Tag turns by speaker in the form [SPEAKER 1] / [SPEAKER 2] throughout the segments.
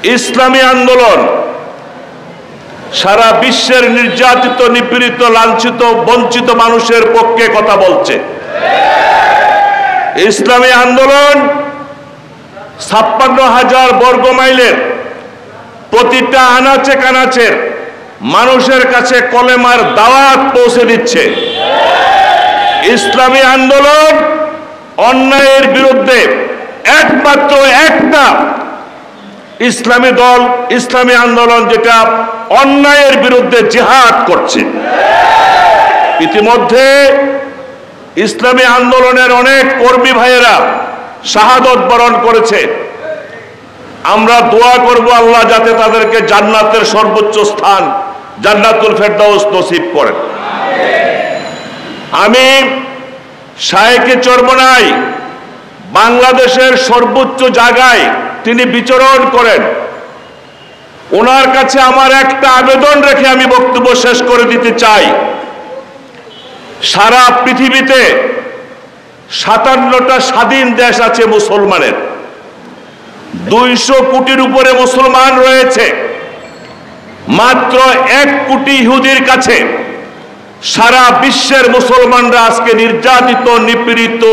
[SPEAKER 1] ইসলামী আন্দোলন সারা বিশ্বের নির্যাতিত, নিপীড়িত, লাঞ্ছিত, বঞ্চিত মানুষের পক্ষে কথা বলছে। ইসলামী আন্দোলন 56,000 বর্গ মাইলের প্রতিটা আনাচে কানাচের মানুষের কাছে কলেমার দাওয়াত পৌঁছে দিচ্ছে। ইসলামী আন্দোলন অন্যায়ের বিরুদ্ধে একমাত্র একটা ইসলামী দল, ইসলামী আন্দোলন যেটা অন্যায়ের বিরুদ্ধে জিহাদ করছে। ইতিমধ্যে ইসলামী আন্দোলনের অনেক কর্মী ভাইয়েরা শাহাদত বরণ করেছে। আমরা দোয়া করব আল্লাহ যাতে তাদেরকে জান্নাতের সর্বোচ্চ স্থান জান্নাতুল ফেরদাউস নসিব করেন। আমি শায়েখে চরমনাই বাংলাদেশের সর্বোচ্চ জায়গায় তিনি বিচরণ করেন। ওনার কাছে আমার একটা আবেদন রেখে আমি বক্তব্য শেষ করে দিতে চাই। সারা পৃথিবীতে 57টা স্বাধীন দেশ আছে মুসলমানের, 200 কোটির উপরে মুসলমান রয়েছে। মাত্র 1 কোটি ইহুদির কাছে সারা বিশ্বের মুসলমানরা আজকে নির্যাতিত, নিপীড়িত,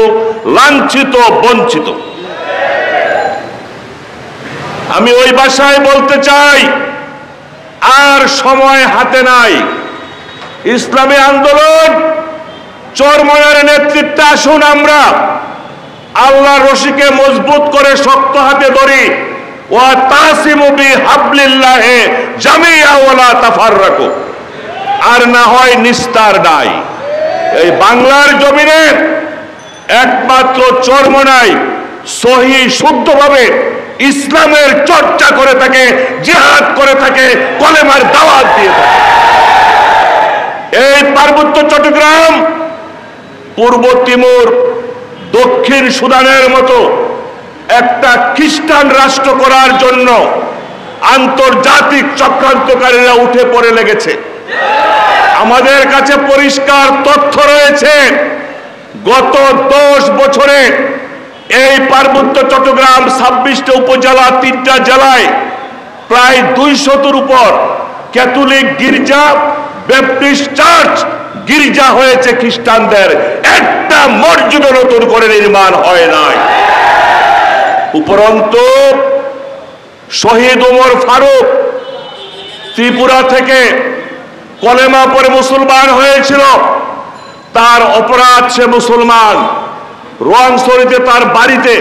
[SPEAKER 1] লাঞ্ছিত, বঞ্চিত। আমি ওই ভাষায় বলতে চাই, আর সময় হাতে নাই। ইসলামী আন্দোলন চরমনাইয়ের নেতৃত্বে আসুন, আমরা আল্লাহর রশিকে মজবুত করে শক্ত হাতে ধরি। ওয়া তাসিমু বিহাবলিল্লাহি জামিআ ওয়া লা তাফাররাকু। আর না হয় নিস্তার নাই। এই বাংলার জমিনে একমাত্র চরমনাই সহি শুদ্ধভাবে ইসলামের চর্চা করে থাকে, জিহাদ করে থাকে, কলেমার দাওয়াত দিয়ে থাকে। এই পার্বত্য চট্টগ্রাম, পূর্ব তিমুর, দক্ষিণ সুদানের মতো একটা খ্রিস্টান রাষ্ট্র করার জন্য আন্তর্জাতিক চক্রান্তকারীরা উঠে পড়ে লেগেছে। আমাদের কাছে পরিষ্কার তথ্য রয়েছে, গত 10 বছরে এই পার্বত্য চট্টগ্রাম 26টা উপজেলা, 3টা জেলায় প্রায় 200-র উপর ক্যাথলিক গির্জা, ব্যাপটিস্ট চার্চ গির্জা হয়েছে খ্রিস্টানদের। একটা মসজিদও নতুন করে নির্মাণ হয় নাই। উপরন্তু শহীদ ওমর ফারুক ত্রিপুরা থেকে কলেমা পড়ে মুসলমান হয়েছিল। তার অপরাধ, সে মুসলমান। রোয়াংছড়িতে তার বাড়িতে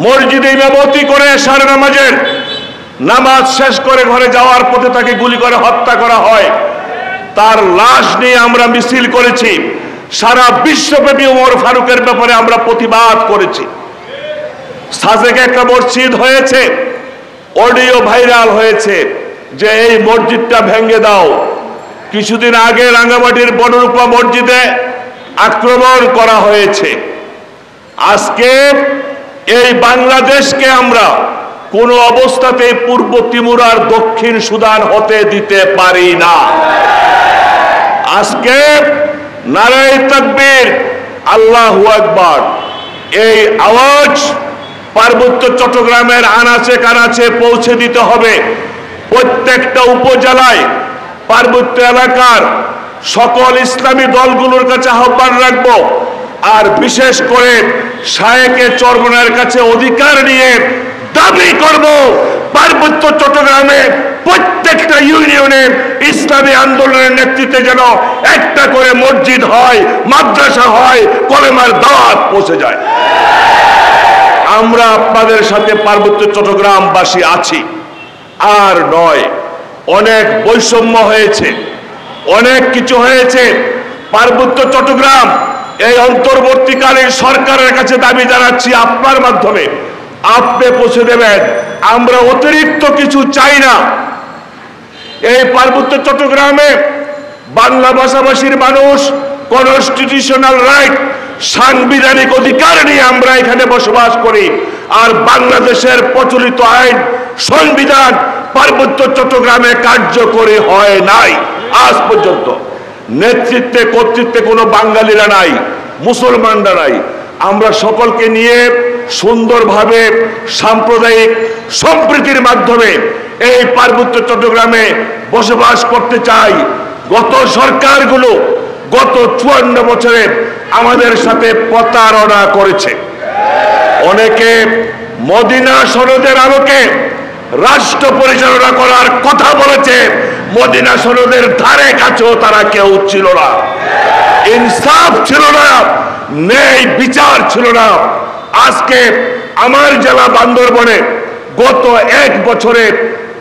[SPEAKER 1] মসজিদে ইমামতি করে এশার নামাজের নামাজ শেষ করে ঘরে যাওয়ার পথে তাকে গুলি করে হত্যা করা হয়। তার লাশ নিয়ে আমরা মিছিল করেছি। সারা বিশ্বব্যাপী ওমর ফারুকের ব্যাপারে আমরা প্রতিবাদ করেছি। সাজেকে একটা মসজিদ হয়েছে, অডিও ভাইরাল হয়েছে যে এই মসজিদটা ভেঙে দাও। কিছুদিন আগে রাঙ্গামাটির বনরূপা মসজিদে আক্রমণ করা হয়েছে। আজকে এই বাংলাদেশকে আমরা কোনো অবস্থাতে পূর্ব তিমুর আর দক্ষিণ সুদান হতে দিতে পারি না। আজকে নারায়ে তাকবীর, আল্লাহু আকবার, এই আওয়াজ পার্বত্য চট্টগ্রামের আনাচে কানাচে পৌঁছে দিতে হবে। প্রত্যেকটা উপজেলায়, পার্বত্য এলাকার সকল ইসলামী দলগুলোর কাছে আহ্বান রাখবো। আর বিশেষ করে শায়েখে চরমনাইয়ের কাছে অধিকার নিয়ে দাবি করব, পার্বত্য চট্টগ্রামে প্রত্যেকটা ইউনিয়নে ইসলামী আন্দোলনের নেতৃত্বে যেন একটা করে মসজিদ হয়, মাদ্রাসা হয়, কলেমার দাওয়াত পৌঁছে যায়। আমরা আপনাদের সাথে পার্বত্য চট্টগ্রামবাসী আছি। আর নয়, অনেক বৈষম্য হয়েছে, অনেক কিছু হয়েছে। পার্বত্য চট্টগ্রাম এই অন্তর্বর্তীকালীন সরকারের কাছে দাবি জানাচ্ছি, আপনার মাধ্যমে আপনি পৌঁছে দেবেন। আমরা অতিরিক্ত কিছু চাই না। এই পার্বত্য চট্টগ্রামে বাংলা ভাষাভাষীর মানুষ কনস্টিটিউশনাল রাইট, সাংবিধানিক অধিকার নিয়ে আমরা এখানে বসবাস করি। আর বাংলাদেশের প্রচলিত আইন, সংবিধান পার্বত্য চট্টগ্রামে কার্যকরী হয় নাই আজ পর্যন্ত। নেতৃত্বে কর্তৃত্বে কোনো বাঙালিরা নাই, মুসলমানরা নাই। আমরা সকলকে নিয়ে সুন্দরভাবে সাম্প্রদায়িক সম্প্রীতির মাধ্যমে এই পার্বত্য চট্টগ্রামে বসবাস করতে চাই। গত সরকারগুলো গত 54 বছরে আমাদের সাথে প্রতারণা করেছে। অনেকে মদিনা সনদের আলোকে রাষ্ট্র পরিচালনা করার কথা বলেছে, মদিনা সনদের ধারে কাছেও তারা কেউ ছিল না। ইনসাফ ছিল না, ন্যায় বিচার ছিল না। আজকে আমার জেলা বান্দরবনে গত 1 বছরে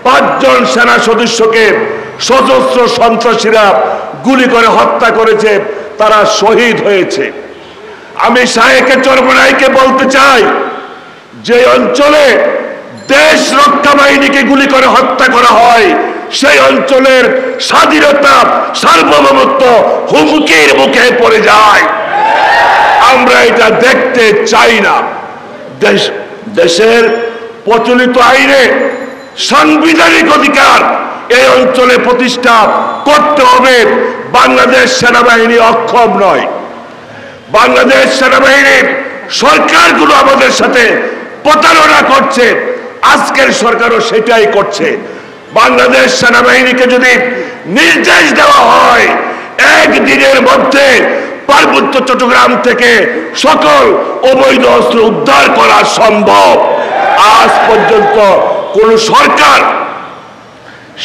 [SPEAKER 1] 5 জন সেনা সদস্যকে সশস্ত্র সন্ত্রাসীরা গুলি করে হত্যা করেছে, তারা শহীদ হয়েছে। আমি শাহেকে চরমনাইকে বলতে চাই, যে অঞ্চলে দেশ রক্ষা বাহিনীকে গুলি করে হত্যা করা হয়, সেই অঞ্চলের স্বাধীনতা সার্বভৌমত্ব হুমকির মুখে পড়ে যায়। আমরা এটা দেখতে চাই না। দেশের প্রচলিত আইনে সাংবিধানিক অধিকার এই অঞ্চলে প্রতিষ্ঠা করতে হবে। বাংলাদেশ সেনাবাহিনী অক্ষম নয়। বাংলাদেশ সেনাবাহিনীর সরকারগুলো আমাদের সাথে প্রতারণা করছে, আজকের সরকারও সেটাই করছে। বাংলাদেশ সেনাবাহিনীকে যদি নির্দেশ দেওয়া হয় 1 দিনের মধ্যে পার্বত্য চট্টগ্রাম থেকে সকল অবৈধ অস্ত্র উদ্ধার করা সম্ভব। আজ পর্যন্ত কোন সরকার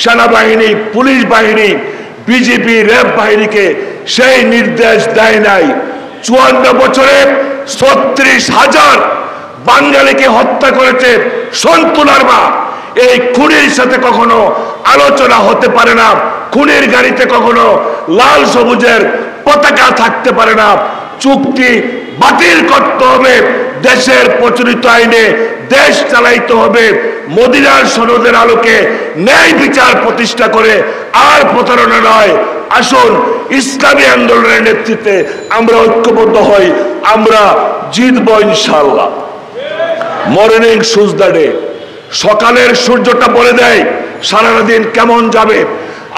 [SPEAKER 1] সেনাবাহিনী, পুলিশ বাহিনী, বিজিবি, র্যাব বাহিনীকে সেই নির্দেশ দেয় নাই। 54 বছরে 36,000 বাঙালিকে হত্যা করেছে সন্তুলার মা। এই খুনির সাথে কখনো আলোচনা হতে পারে না। খুনির গাড়িতে কখনো লাল সবুজের পতাকা থাকতে পারে না। চুক্তি বাতিল করতে হবে। দেশের প্রচলিত আইনে দেশ চালাইতে হবে। মদিনার সনদের আলোকে ন্যায় বিচার প্রতিষ্ঠা করে আর প্রতারণা নয়। আসুন ইসলামী আন্দোলনের নেতৃত্বে আমরা ঐক্যবদ্ধ হই, আমরা জিতব ইনশাআল্লাহ। মর্নিং সুজ দ্য ডে, সকালের সূর্যটা বলে দেয় সারা দিন কেমন যাবে।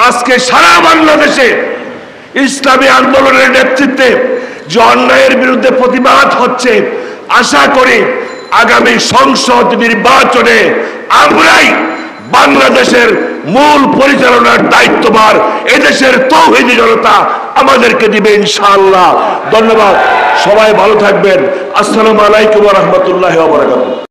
[SPEAKER 1] আজকে সারা বাংলাদেশে ইসলামী আন্দোলনের নেতৃত্বে যে অন্যায়ের বিরুদ্ধে প্রতিবাদ হচ্ছে, আশা করি আগামী সংসদ নির্বাচনে আমরাই বাংলাদেশের মূল পরিচালনার দায়িত্বভার এদেশের তৌহিদি জনতা আমাদেরকে দিবে ইনশাআল্লাহ। ধন্যবাদ, সবাই ভালো থাকবেন। আসসালামু আলাইকুম ওয়া রাহমাতুল্লাহি ওয়া বারাকাতুহু।